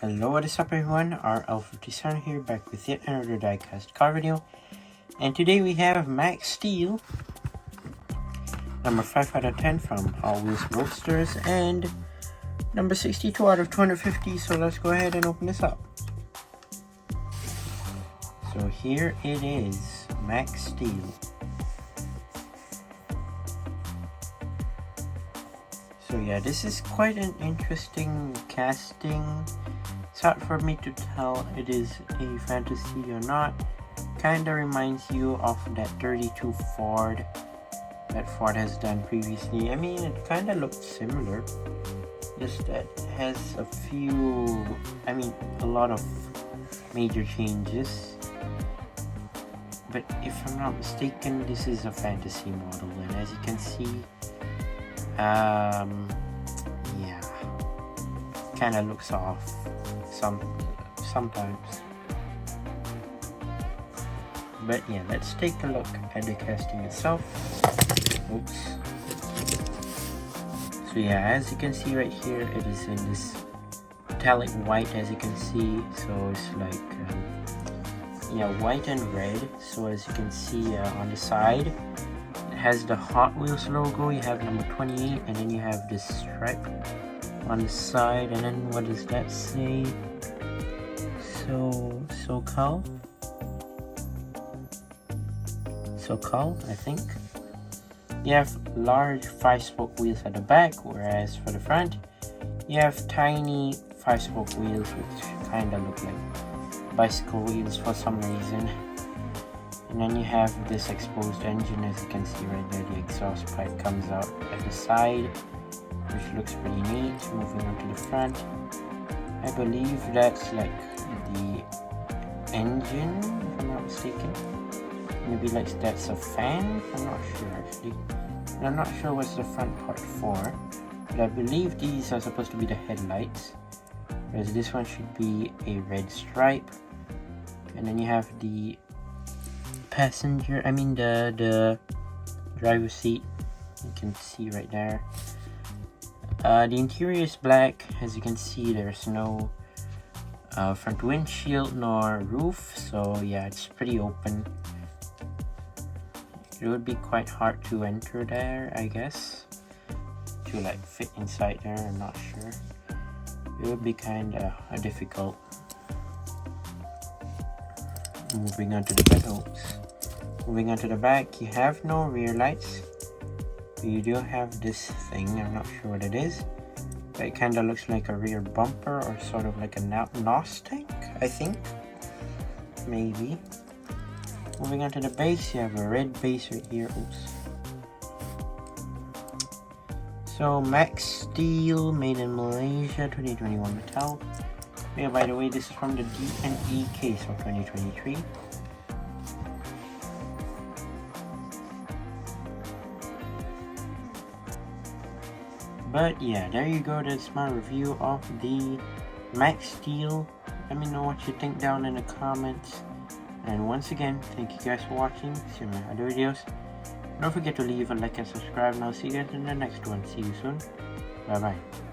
Hello, what is up everyone, RL57 here, back with yet another diecast car video. And today we have Maxsteel, number 5 out of 10 from Hotwheels Roadsters, and number 62 out of 250, so let's go ahead and open this up. So here it is, Maxsteel. So yeah, this is quite an interesting casting. It's hard for me to tell it is a fantasy or not. Kinda reminds you of that 32 Ford that Ford has done previously. I mean, it kinda looks similar, just that it has a lot of major changes. But if I'm not mistaken, this is a fantasy model, and as you can see, yeah, kind of looks off sometimes. But yeah, let's take a look at the casting itself. Oops. So yeah, as you can see right here, it is in this metallic white, as you can see. So it's like white and red. So as you can see on the side, has the Hot Wheels logo. You have number 28, and then you have this stripe on the side, and then what does that say? SoCal, I think. You have large 5-spoke wheels at the back, whereas for the front you have tiny 5-spoke wheels, which kind of look like bicycle wheels for some reason. And then you have this exposed engine, as you can see right there. The exhaust pipe comes out at the side, which looks pretty neat. Moving on to the front, I believe that's like the engine, if I'm not mistaken. Maybe like that's a fan, I'm not sure actually. And I'm not sure what's the front part for, but I believe these are supposed to be the headlights, whereas this one should be a red stripe. And then you have the the driver's seat, you can see right there. The interior is black. As you can see, there's no front windshield nor roof, so yeah, it's pretty open. It would be quite hard to enter there, I guess, to like fit inside there. I'm not sure. It would be kind of difficult. Moving on to the back. Moving on to the back, you have no rear lights. You do have this thing, I'm not sure what it is, but it kind of looks like a rear bumper, or sort of like a NOS tank, I think. Maybe. Moving on to the base, you have a red base right here. Oops. So Maxsteel, made in Malaysia, 2021 metal. Yeah, by the way, this is from the D&E case of 2023. But yeah, there you go. That's my review of the Maxsteel. Let me know what you think down in the comments. And once again, thank you guys for watching. See you in my other videos. Don't forget to leave a like and subscribe, and I'll see you guys in the next one. See you soon. Bye bye.